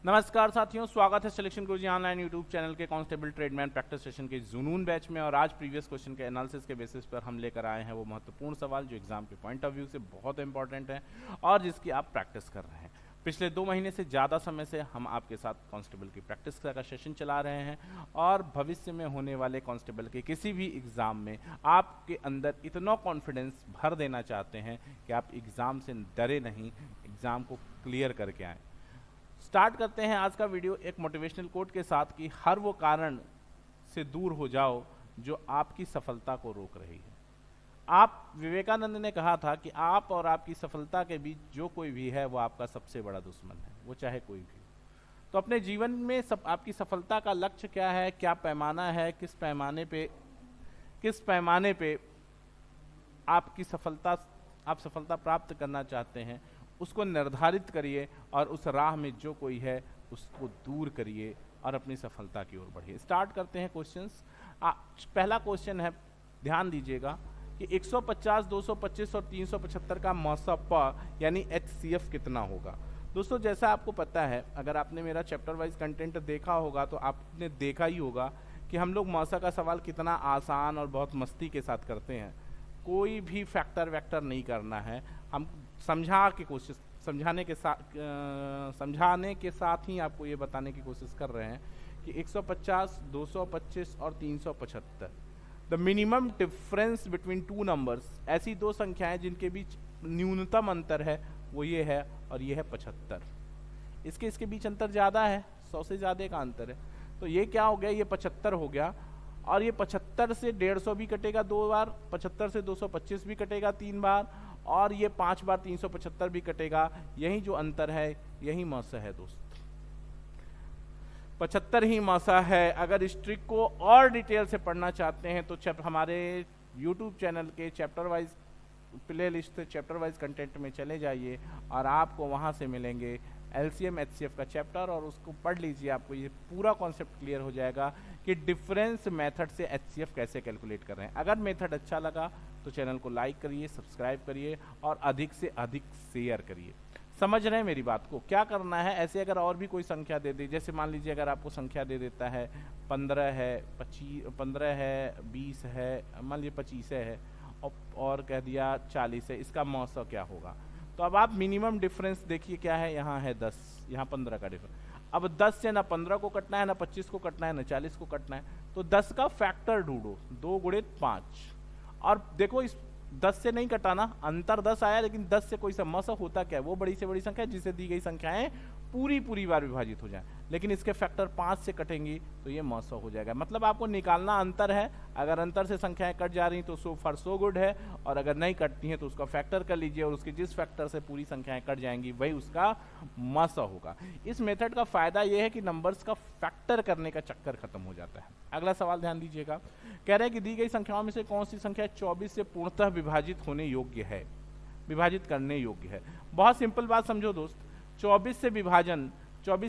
नमस्कार साथियों, स्वागत है सिलेक्शन गुरुजी ऑनलाइन यूट्यूब चैनल के कांस्टेबल ट्रेडमैन प्रैक्टिस सेशन के जुनून बैच में। और आज प्रीवियस क्वेश्चन के एनालिसिस के बेसिस पर हम लेकर आए हैं वो महत्वपूर्ण सवाल जो एग्जाम के पॉइंट ऑफ व्यू से बहुत इंपॉर्टेंट है और जिसकी आप प्रैक्टिस कर रहे हैं। पिछले 2 महीने से ज़्यादा समय से हम आपके साथ कांस्टेबल की प्रैक्टिस का सेशन चला रहे हैं और भविष्य में होने वाले कांस्टेबल के किसी भी एग्ज़ाम में आपके अंदर इतना कॉन्फिडेंस भर देना चाहते हैं कि आप एग्ज़ाम से डरे नहीं, एग्ज़ाम को क्लियर करके आएँ। स्टार्ट करते हैं आज का वीडियो एक मोटिवेशनल कोट के साथ कि हर वो कारण से दूर हो जाओ जो आपकी सफलता को रोक रही है। आप विवेकानंद ने कहा था कि आप और आपकी सफलता के बीच जो कोई भी है वो आपका सबसे बड़ा दुश्मन है, वो चाहे कोई भी हो। तो अपने जीवन में आपकी सफलता का लक्ष्य क्या है, क्या पैमाना है, किस पैमाने पे आप सफलता प्राप्त करना चाहते हैं, उसको निर्धारित करिए और उस राह में जो कोई है उसको दूर करिए और अपनी सफलता की ओर बढ़िए। स्टार्ट करते हैं क्वेश्चंस। पहला क्वेश्चन है, ध्यान दीजिएगा कि 150, 225 और 375 का मौसप यानी HCF कितना होगा। दोस्तों जैसा आपको पता है, अगर आपने मेरा चैप्टर वाइज कंटेंट देखा होगा तो आपने देखा ही होगा कि हम लोग मौसा का सवाल कितना आसान और बहुत मस्ती के साथ करते हैं। कोई भी फैक्टर वैक्टर नहीं करना है, हम समझाने के साथ ही आपको ये बताने की कोशिश कर रहे हैं कि 150, 225 और 375 the minimum difference between two numbers, ऐसी दो संख्याएं जिनके बीच न्यूनतम अंतर है वो ये है और ये है 75। इसके बीच अंतर ज़्यादा है, 100 से ज़्यादा का अंतर है। तो ये क्या हो गया, ये 75 हो गया और ये 75 से 150 भी कटेगा 2 बार, 75 से 225 भी कटेगा 3 बार और ये 5 बार 375 भी कटेगा। यही जो अंतर है यही मौसा है दोस्त, 75 ही मौसा है। अगर इस ट्रिक को और डिटेल से पढ़ना चाहते हैं तो हमारे YouTube चैनल के चैप्टर वाइज प्ले लिस्ट से चैप्टर वाइज कंटेंट में चले जाइए और आपको वहाँ से मिलेंगे LCM HCF का चैप्टर और उसको पढ़ लीजिए। आपको ये पूरा कॉन्सेप्ट क्लियर हो जाएगा कि डिफरेंस मेथड से HCF कैसे कैलकुलेट कर रहे हैं। अगर मेथड अच्छा लगा तो चैनल को लाइक करिए, सब्सक्राइब करिए और अधिक से अधिक शेयर करिए। समझ रहे हैं मेरी बात को? क्या करना है, ऐसे अगर और भी कोई संख्या दे दे, जैसे मान लीजिए अगर आपको संख्या दे देता है 15 है, 15 है, 20 है, मान लीजिए 25 है और कह दिया 40 है, इसका मौसा क्या होगा। तो अब आप मिनिमम डिफरेंस देखिए क्या है, यहाँ है 10, यहाँ 15 का डिफरेंस। अब 10 से ना 15 को कटना है, ना 25 को कटना है, ना 40 को कटना है, तो 10 का फैक्टर ढूंढो, 2 × 5। और देखो इस 10 से नहीं कटाना, अंतर 10 आया लेकिन 10 से कोई मौसा होता क्या है, वो बड़ी से बड़ी संख्या है जिसे दी गई संख्याएं पूरी बार विभाजित हो जाए, लेकिन इसके फैक्टर 5 से कटेंगी तो ये मौसा हो जाएगा। मतलब आपको निकालना अंतर है, अगर अंतर से संख्याएं कट जा रही तो सो फॉर सो गुड है, और अगर नहीं कटती हैं तो उसका फैक्टर कर लीजिए और उसके जिस फैक्टर से पूरी संख्याएं कट जाएंगी वही उसका मौसा होगा। इस मेथड का फायदा यह है कि नंबर्स का फैक्टर करने का चक्कर खत्म हो जाता है। अगला सवाल ध्यान दीजिएगा, कह रहे हैं कि दी गई संख्याओं में से कौन सी संख्या 24 से पूर्णतः विभाजित करने योग्य है। बहुत सिंपल बात समझो दोस्त, 24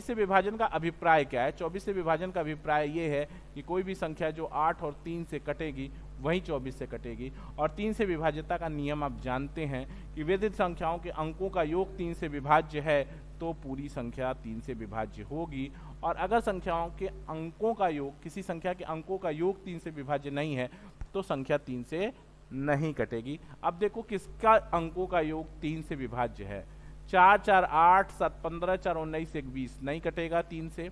से विभाजन का अभिप्राय क्या है। 24 से विभाजन का अभिप्राय ये है कि कोई भी संख्या जो 8 और 3 से कटेगी वही 24 से कटेगी। और 3 से विभाज्यता का नियम आप जानते हैं कि यदि संख्याओं के अंकों का योग 3 से विभाज्य है तो पूरी संख्या 3 से विभाज्य होगी, और अगर संख्याओं के अंकों का योग, किसी संख्या के अंकों का योग 3 से विभाज्य नहीं है तो संख्या 3 से नहीं कटेगी। अब देखो किसका अंकों का योग 3 से विभाज्य है, 4 4 8 7 15 4 19 1 20, नहीं कटेगा 3 से।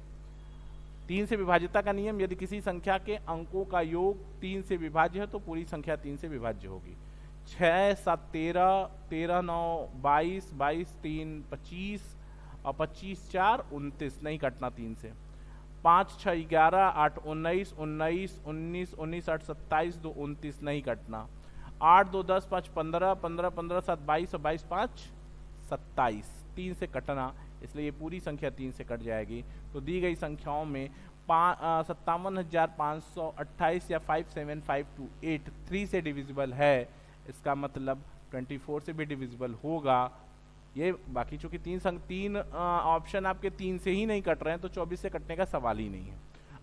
3 से विभाज्यता का नियम, यदि किसी संख्या के अंकों का योग 3 से विभाज्य है तो पूरी संख्या 3 से विभाज्य होगी। 6 7 13 13 9 22 22 3 25 और 25 4 29, नहीं कटना 3 से। 5 6 11 8 19 19 19 19 8 27 2 29, नहीं कटना। 8 2 10 5 15 15 15 7 22 और 22 5 27, 3 से कटना, इसलिए ये पूरी संख्या 3 से कट जाएगी। तो दी गई संख्याओं में 57,528 या 57528 3 से डिविजिबल है, इसका मतलब 24 से भी डिविजिबल होगा। ये बाकी चूंकि तीन ऑप्शन आपके 3 से ही नहीं कट रहे हैं तो 24 से कटने का सवाल ही नहीं है।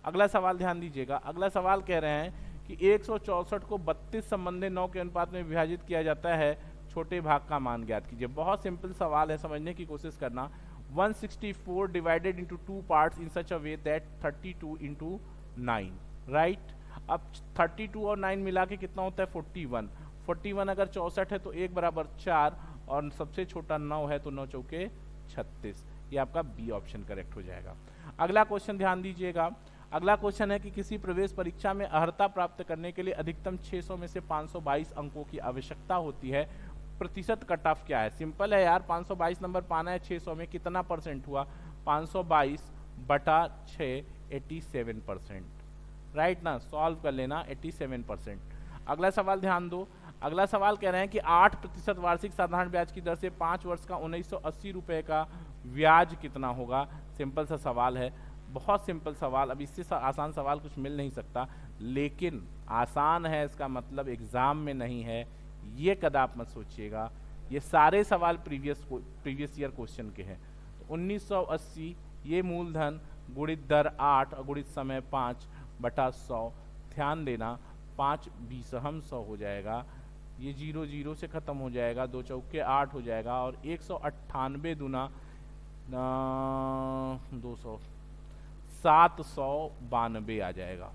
अगला सवाल ध्यान दीजिएगा, अगला सवाल कह रहे हैं कि 164 को 32 संबंधी 9 के अनुपात में विभाजित किया जाता है, छोटे भाग का मान ज्ञात कीजिए। बहुत सिंपल सवाल है, समझने की कोशिश करना। 164 divided into two parts in such a way that 32 into 9, right. अब 32 और 9 मिला के कितना होता है 41। 41 अगर 64 है तो 1 बराबर 4 और सबसे छोटा 9 है तो 9 चौके 36। ये आपका बी ऑप्शन करेक्ट हो जाएगा। अगला क्वेश्चन ध्यान दीजिएगा। अगला क्वेश्चन है कि किसी प्रवेश परीक्षा में अर्हता प्राप्त करने के लिए अधिकतम 600 में से 522 अंकों की आवश्यकता होती है, प्रतिशत कट ऑफ क्या है। सिंपल है यार, 522 नंबर पाना है 600 में, कितना परसेंट हुआ 522 बटा 6 87%, राइट ना। सॉल्व कर लेना 87%। अगला सवाल ध्यान दो। अगला सवाल कह रहे हैं कि 8% वार्षिक साधारण ब्याज की दर से 5 वर्ष का 1980 रुपए का ब्याज कितना होगा। सिंपल सा सवाल है, बहुत सिंपल सवाल। अब इससे आसान सवाल कुछ मिल नहीं सकता, लेकिन आसान है इसका मतलब एग्जाम में नहीं है, ये कदाप मत सोचिएगा। ये सारे सवाल प्रीवियस ईयर क्वेश्चन के हैं। तो 1980 ये मूलधन गुणित दर 8 और गुणित समय 5 बटा 100। ध्यान देना 5 20 हम 100 हो जाएगा, ये 0 0 से खत्म हो जाएगा, 2 चौके 8 हो जाएगा और 198 दूना 200 792 आ जाएगा।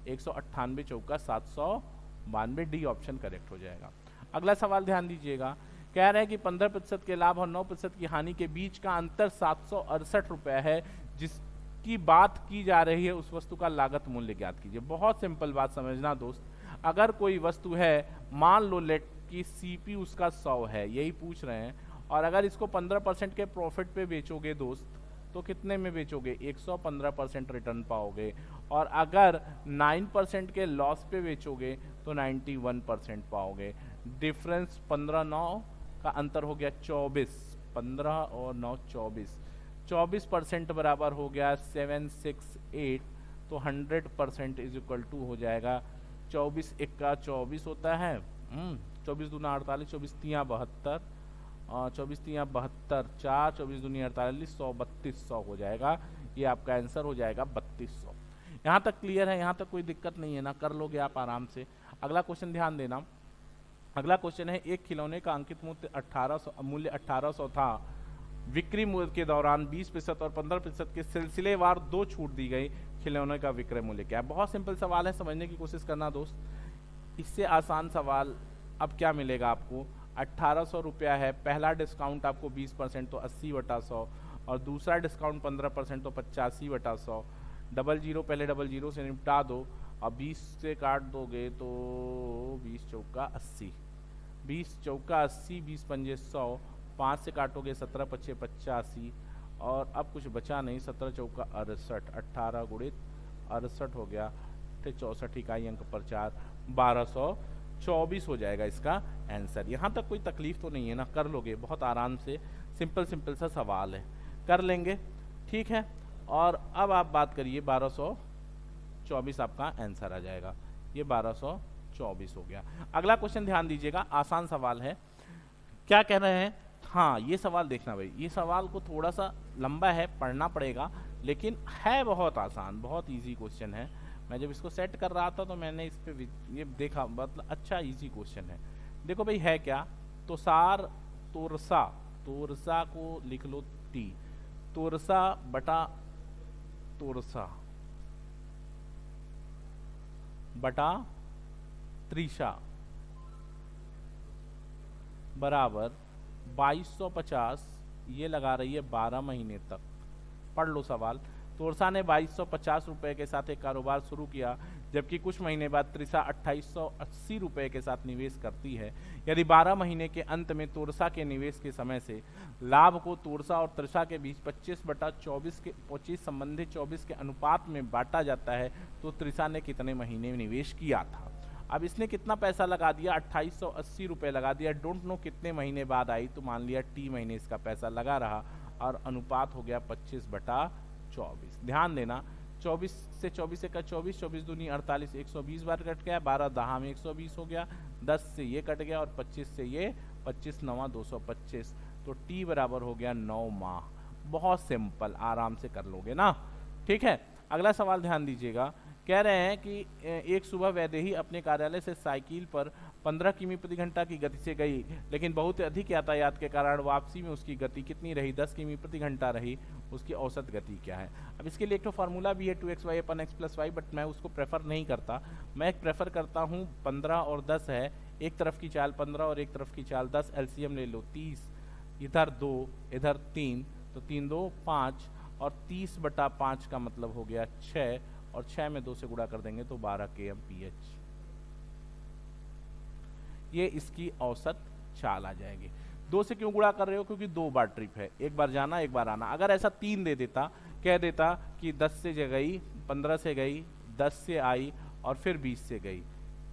198 चौका 792, डी ऑप्शन करेक्ट हो जाएगा। अगला सवाल ध्यान दीजिएगा। कह रहे हैं कि 15% के लाभ और 9% की हानि के बीच का अंतर 768 रुपए है, जिसकी बात की जा रही है उस वस्तु का लागत मूल्य ज्ञात कीजिए। बहुत सिंपल बात समझना दोस्त, अगर कोई वस्तु है, मान लो लेट कि सीपी उसका 100 है, यही पूछ रहे हैं, और अगर इसको 15% के प्रॉफिट पे बेचोगे दोस्त तो कितने में बेचोगे 115% रिटर्न पाओगे, और अगर 9% के लॉस पे बेचोगे तो 91% पाओगे। डिफरेंस 15 9 का अंतर हो गया 24, 15 और 9 24, 24% बराबर हो गया 768, तो 100% इज इक्वल टू हो जाएगा 24 1 24 होता है, 24 दूना 48, 24 तिया 72, 24 तिया 72, 4 24 दूनी 48, 100 3200 हो जाएगा। ये आपका आंसर हो जाएगा 3200। यहाँ तक क्लियर है, यहाँ तक कोई दिक्कत नहीं है ना, कर लोगे आप आराम से। अगला क्वेश्चन ध्यान देना। अगला क्वेश्चन है, एक खिलौने का अंकित मूल्य 1800 था, विक्रय मूल्य के दौरान 20% और 15% के सिलसिलेवार 2 छूट दी गई, खिलौने का विक्रय मूल्य क्या है। बहुत सिंपल सवाल है, समझने की कोशिश करना दोस्त। इससे आसान सवाल अब क्या मिलेगा आपको, 1800 रुपया है, पहला डिस्काउंट आपको 20% तो 80/100, और दूसरा डिस्काउंट 15% तो 85/100। डबल जीरो पहले डबल जीरो से निपटा दो, और 20 से काट दोगे तो 20 चौका 80, 20 चौका 80, 20 पंजे 100, 5 से काटोगे 17 पच्चे 85, और अब कुछ बचा नहीं, 17 चौका 68, 18 गुणित 68 हो गया, 64 इकाई अंक पर 4, 1224 हो जाएगा इसका आंसर। यहाँ तक कोई तकलीफ तो नहीं है ना, कर लोगे बहुत आराम से, सिंपल सा सवाल है, कर लेंगे, ठीक है। और अब आप बात करिए, 1224 आपका आंसर आ जाएगा, ये 1224 हो गया। अगला क्वेश्चन ध्यान दीजिएगा, आसान सवाल है। क्या कह रहे हैं, हाँ ये सवाल देखना भाई, ये सवाल को थोड़ा सा लंबा है, पढ़ना पड़ेगा, लेकिन है बहुत आसान, बहुत इजी क्वेश्चन है। मैं जब इसको सेट कर रहा था तो मैंने इस पे ये देखा, मतलब अच्छा इजी क्वेश्चन है। देखो भाई है क्या, तोसार तोरसा, तोरसा को लिख लो टी, तोरसा बटा तोरसा बटा त्रिशा बराबर 2250, ये लगा रही है 12 महीने तक। पढ़ लो सवाल। तोरसा ने 2250 रुपए के साथ एक कारोबार शुरू किया, जबकि कुछ महीने बाद त्रिशा 2880 रुपए के साथ निवेश करती है। यदि 12 महीने के अंत में तोरसा के निवेश के समय से लाभ को तोरसा और त्रिशा के बीच 25 संबंधित 24 के अनुपात में बांटा जाता है, तो त्रिशा ने कितने महीने में निवेश किया था। अब इसने कितना पैसा लगा दिया, 2880 रुपए लगा दिया, डोंट नो कितने महीने बाद आई, तो मान लिया टी महीने इसका पैसा लगा रहा, और अनुपात हो गया 25/24। ध्यान देना, 24 से 24 से 24, 24 दूनी 48, 120 बार कट गया, 12 दहा में 120 हो गया, 10 से ये कट गया, और 25 से ये 25 9 225, तो टी बराबर हो गया 9 माह। बहुत सिंपल, आराम से कर लोगे ना, ठीक है। अगला सवाल ध्यान दीजिएगा। कह रहे हैं कि एक सुबह वैदेही अपने कार्यालय से साइकिल पर 15 किमी प्रति घंटा की गति से गई, लेकिन बहुत अधिक यातायात के कारण वापसी में उसकी गति कितनी रही, 10 किमी प्रति घंटा रही, उसकी औसत गति क्या है। अब इसके लिए एक तो फार्मूला भी है 2xy अपन x प्लस वाई, बट मैं उसको प्रेफर नहीं करता। मैं प्रेफर करता हूँ 15 और 10 है, एक तरफ की चाल 15 और एक तरफ की चाल 10, एलसीएम ले लो 30, इधर 2 इधर 3, तो 3 2 5 और 30/5 का मतलब हो गया 6, और 6 में 2 से गुणा कर देंगे तो 12 kmph। ये इसकी औसत चाल आ जाएगी। 2 से क्यों गुणा कर रहे हो, क्योंकि 2 बार ट्रिप है, एक बार जाना एक बार आना। अगर ऐसा 3 दे देता, कह देता कि 10 से गई, 15 से गई, 10 से आई और फिर 20 से गई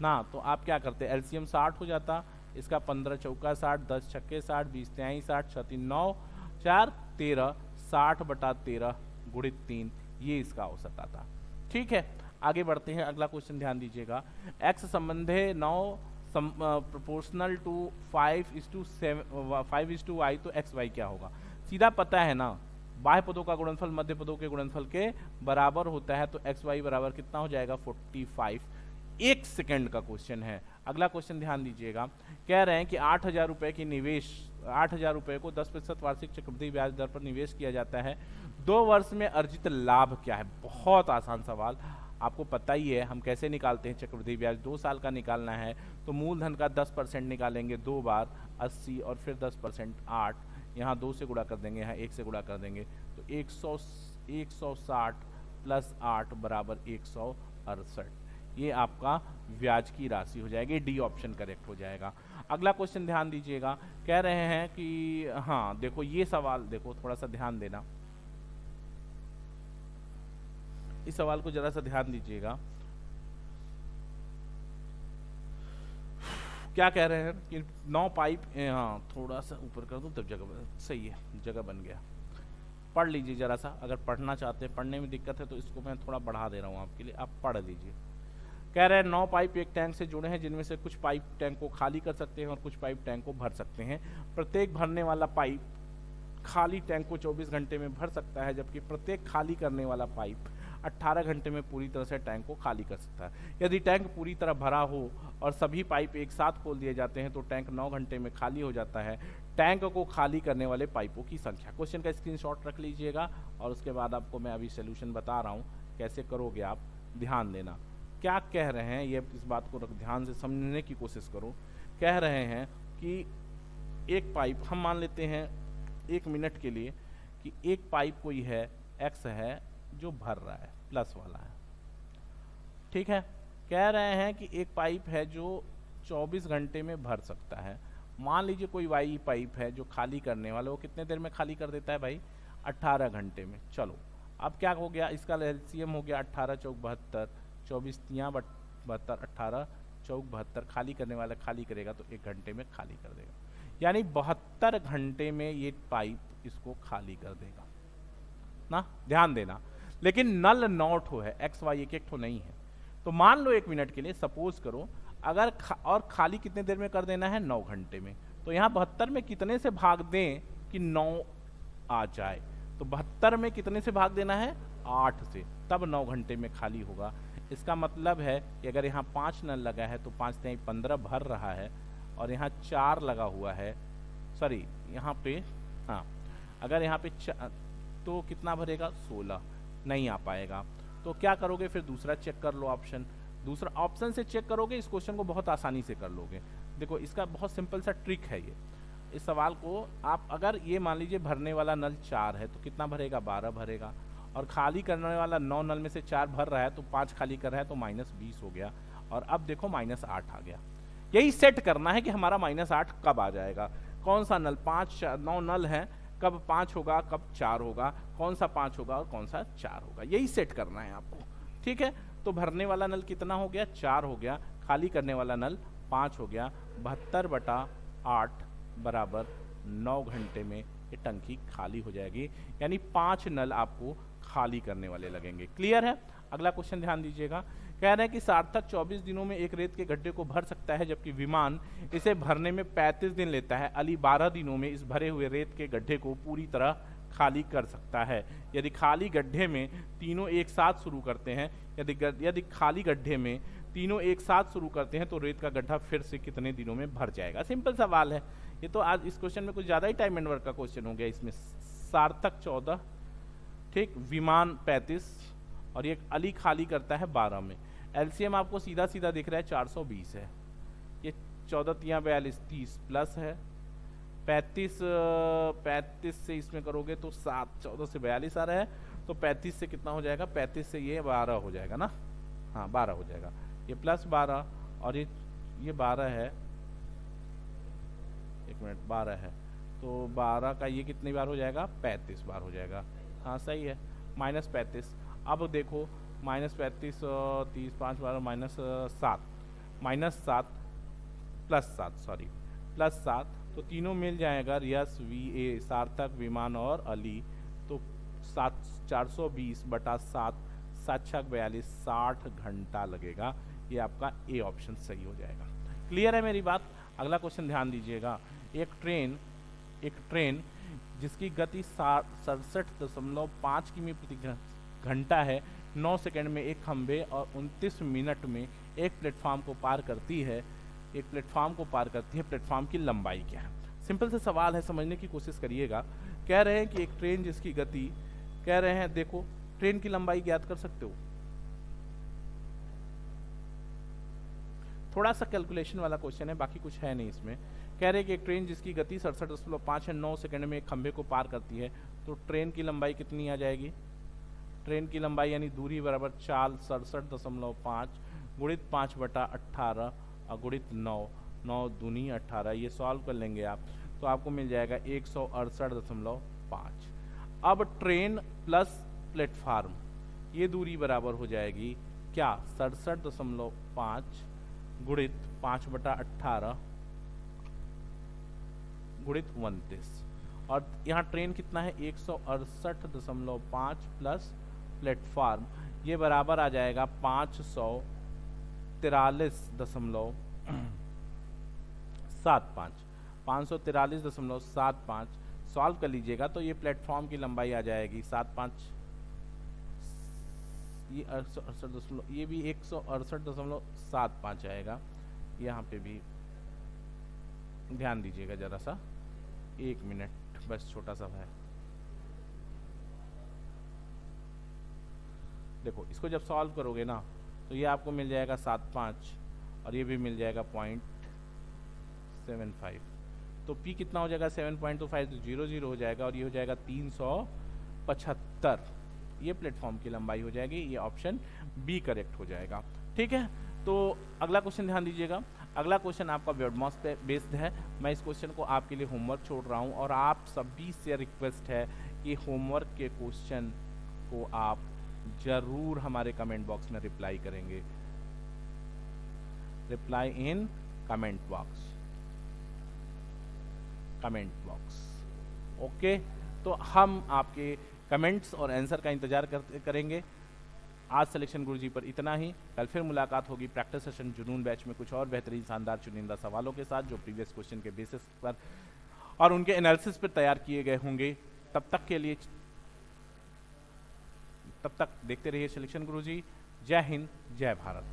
ना, तो आप क्या करते, एलसीएम 60 हो जाता, इसका 15 चौका 60, 10 छक्के 60, 20 तिहाई 60, 6 3 9 4 13, 60/13 गुणित 3, ये इसका औसत आता। ठीक है, आगे बढ़ते हैं। अगला क्वेश्चन ध्यान दीजिएगा। x संबंधे 9 प्रोपोर्शनल टू 5:7 तो एक्स वाई क्या होगा, सीधा पता है ना, बाह्य पदों का गुणनफल मध्य पदों के गुणनफल के बराबर होता है, तो एक्स वाई बराबर कितना हो जाएगा 45। 1 सेकंड का क्वेश्चन है। अगला क्वेश्चन ध्यान दीजिएगा, कह रहे हैं कि 8,000 रुपए की निवेश, 8,000 रुपए को 10% वार्षिक चक्रवृद्धि ब्याज दर पर निवेश किया जाता है, 2 वर्ष में अर्जित लाभ क्या है। बहुत आसान सवाल, आपको पता ही है हम कैसे निकालते हैं चक्रवृद्धि ब्याज। 2 साल का निकालना है तो मूलधन का 10% निकालेंगे 2 बार 80 और फिर 10% 8, यहाँ 2 से गुणा कर देंगे, यहाँ 1 से गुणा कर देंगे, तो 160 प्लस 8 बराबर 168। ये आपका ब्याज की राशि हो जाएगी, डी ऑप्शन करेक्ट हो जाएगा। अगला क्वेश्चन ध्यान दीजिएगा, कह रहे हैं कि हाँ देखो ये सवाल, देखो थोड़ा सा ध्यान देना, इस सवाल को जरा सा ध्यान दीजिएगा। क्या कह रहे हैं कि 9 पाइप, हाँ थोड़ा सा ऊपर कर दूं तब जगह सही है, जगह बन गया। पढ़ लीजिए जरा सा, अगर पढ़ना चाहते हैं, पढ़ने में दिक्कत है तो इसको मैं थोड़ा बढ़ा दे रहा हूँ आपके लिए, आप पढ़ लीजिए। कह रहे हैं 9 पाइप एक टैंक से जुड़े हैं, जिनमें से कुछ पाइप टैंक को खाली कर सकते हैं और कुछ पाइप टैंक को भर सकते हैं। प्रत्येक भरने वाला पाइप खाली टैंक को 24 घंटे में भर सकता है, जबकि प्रत्येक खाली करने वाला पाइप 18 घंटे में पूरी तरह से टैंक को खाली कर सकता है। यदि टैंक पूरी तरह भरा हो और सभी पाइप एक साथ खोल दिए जाते हैं तो टैंक 9 घंटे में खाली हो जाता है। टैंक को खाली करने वाले पाइपों की संख्या। क्वेश्चन का स्क्रीनशॉट रख लीजिएगा और उसके बाद आपको मैं अभी सोल्यूशन बता रहा हूँ, कैसे करोगे आप, ध्यान देना। क्या कह रहे हैं ये, इस बात को ध्यान से समझने की कोशिश करो। कह रहे हैं कि एक पाइप, हम मान लेते हैं 1 मिनट के लिए कि एक पाइप कोई है, एक्स है, जो भर रहा है, प्लस वाला है, ठीक है। कह रहे हैं कि एक पाइप है जो 24 घंटे में भर सकता है। मान लीजिए कोई वाई पाइप है जो खाली करने वाला, वो कितने देर में खाली कर देता है भाई, 18 घंटे में। चलो अब क्या हो गया, इसका एलसीएम हो गया 18 चौक 72, 24 तियां 72, 18 चौक 72, खाली करने वाला खाली करेगा तो 1 घंटे में खाली कर देगा, यानी 72 घंटे में ये पाइप इसको खाली कर देगा ना, ध्यान देना। लेकिन नल 9 ठो है, एक्स वाई एक ठो नहीं है। तो मान लो 1 मिनट के लिए, सपोज करो, अगर और खाली कितने देर में कर देना है, 9 घंटे में। तो यहाँ 72 में कितने से भाग दें कि 9 आ जाए, तो 72 में कितने से भाग देना है, 8 से, तब 9 घंटे में खाली होगा। इसका मतलब है कि अगर यहाँ 5 नल लगा है तो 5 से 15 भर रहा है, और यहाँ 4 लगा हुआ है, सॉरी यहाँ पे, हाँ अगर यहाँ पे तो कितना भरेगा, 16, नहीं आ पाएगा। तो क्या करोगे फिर, दूसरा चेक कर लो ऑप्शन, दूसरा ऑप्शन से चेक करोगे, इस क्वेश्चन को बहुत आसानी से कर लोगे। देखो इसका बहुत सिंपल सा ट्रिक है ये। इस सवाल को आप, अगर ये मान लीजिए भरने वाला नल 4 है तो कितना भरेगा, 12 भरेगा, और खाली करने वाला 9 नल में से 4 भर रहा है तो 5 खाली कर रहा है तो -20 हो गया, और अब देखो -8 आ गया। यही सेट करना है कि हमारा -8 कब आ जाएगा, कौन सा नल, 9 नल है, कब 5 होगा, कब 4 होगा, कौन सा 5 होगा और कौन सा 4 होगा, यही सेट करना है आपको, ठीक है। तो भरने वाला नल कितना हो गया, 4 हो गया, खाली करने वाला नल 5 हो गया, 72/8 बराबर 9 घंटे में ये टंकी खाली हो जाएगी, यानी 5 नल आपको खाली करने वाले लगेंगे। क्लियर है। अगला क्वेश्चन ध्यान दीजिएगा, कह रहे हैं कि सार्थक 24 दिनों में एक रेत के गड्ढे को भर सकता है, जबकि विमान इसे भरने में 35 दिन लेता है। अली 12 दिनों में इस भरे हुए रेत के गड्ढे को पूरी तरह खाली कर सकता है। यदि खाली गड्ढे में तीनों एक साथ शुरू करते हैं, यदि खाली गड्ढे में तीनों एक साथ शुरू करते हैं तो रेत का गड्ढा फिर से कितने दिनों में भर जाएगा। सिंपल सवाल है ये तो। आज इस क्वेश्चन में कुछ ज़्यादा ही टाइम एंड वर्क का क्वेश्चन हो गया। इसमें सार्थक 14, ठीक, विमान 35 और ये अली खाली करता है 12 में। एलसीएम आपको सीधा सीधा दिख रहा है 420 है। ये 14 तियाँ 42 30 प्लस है 35 से इसमें करोगे तो 7 14 से 42 आ रहा है, तो 35 से कितना हो जाएगा, 35 से ये 12 हो जाएगा ना, हाँ 12 हो जाएगा। ये प्लस 12 और ये 12 है, एक मिनट 12 है तो 12 का ये कितनी बार हो जाएगा, 35 बार हो जाएगा। हाँ सही है, माइनस 35। अब देखो minus 35 30 5 12 minus 7 plus 7 sorry plus 7, तो तीनों मिल जाएगा, रियस VA सार्थक विमान और अली, तो 420 बटा 7 7 6 42 60 घंटा लगेगा। ये आपका ए ऑप्शन सही हो जाएगा। क्लियर है मेरी बात। अगला क्वेश्चन ध्यान दीजिएगा। एक ट्रेन जिसकी गति 67.5 किमी प्रति घंटा है 9 सेकंड में एक खंबे और 29 मिनट में एक प्लेटफॉर्म को पार करती है। प्लेटफॉर्म की लंबाई क्या है। सिंपल से सवाल है, समझने की कोशिश करिएगा। कह रहे हैं कि एक ट्रेन जिसकी गति, कह रहे हैं देखो ट्रेन की लंबाई ज्ञात कर सकते हो, थोड़ा सा कैलकुलेशन वाला क्वेश्चन है, बाकी कुछ है नहीं इसमें। कह रहे हैं कि एक ट्रेन जिसकी गति 67.5 है 9 सेकंड में एक खंबे को पार करती है, तो ट्रेन की लंबाई कितनी आ जाएगी। ट्रेन की लंबाई यानी दूरी बराबर चाल 67.5 गुणित 5/18 और गुणित 9 दूनी 18। ये सॉल्व कर लेंगे आप तो आपको मिल जाएगा 168.5। अब ट्रेन प्लस प्लेटफार्म ये दूरी बराबर हो जाएगी क्या, 67.5 गुणित 5/18 गुणित 29। और यहाँ ट्रेन कितना है 168.5 प्लस प्लेटफार्म, ये बराबर आ जाएगा 543.75 सॉल्व कर लीजिएगा तो ये प्लेटफॉर्म की लंबाई आ जाएगी 75, ये 68 ये भी 168.75 आएगा। यहाँ पे भी ध्यान दीजिएगा जरा सा, 1 मिनट बस छोटा सा है। देखो इसको जब सॉल्व करोगे ना तो ये आपको मिल जाएगा 75 और ये भी मिल जाएगा 0.75, तो P कितना हो जाएगा 7.25 तो 00 हो जाएगा और ये हो जाएगा 375। ये प्लेटफॉर्म की लंबाई हो जाएगी। ये ऑप्शन बी करेक्ट हो जाएगा। ठीक है, तो अगला क्वेश्चन ध्यान दीजिएगा। अगला क्वेश्चन आपका वेबमॉस पे बेस्ड है। मैं इस क्वेश्चन को आपके लिए होमवर्क छोड़ रहा हूँ और आप सभी से रिक्वेस्ट है कि होमवर्क के क्वेश्चन को आप जरूर हमारे कमेंट बॉक्स में रिप्लाई करेंगे। Reply in comment box, okay. तो हम आपके कमेंट्स और आंसर का इंतजार करेंगे। आज सिलेक्शन गुरुजी पर इतना ही। कल फिर मुलाकात होगी प्रैक्टिस सेशन जुनून बैच में कुछ और बेहतरीन शानदार चुनिंदा सवालों के साथ जो प्रीवियस क्वेश्चन के बेसिस पर और उनके एनालिसिस पर तैयार किए गए होंगे। तब तक देखते रहिए सिलेक्शन गुरुजी। जय हिंद, जय भारत।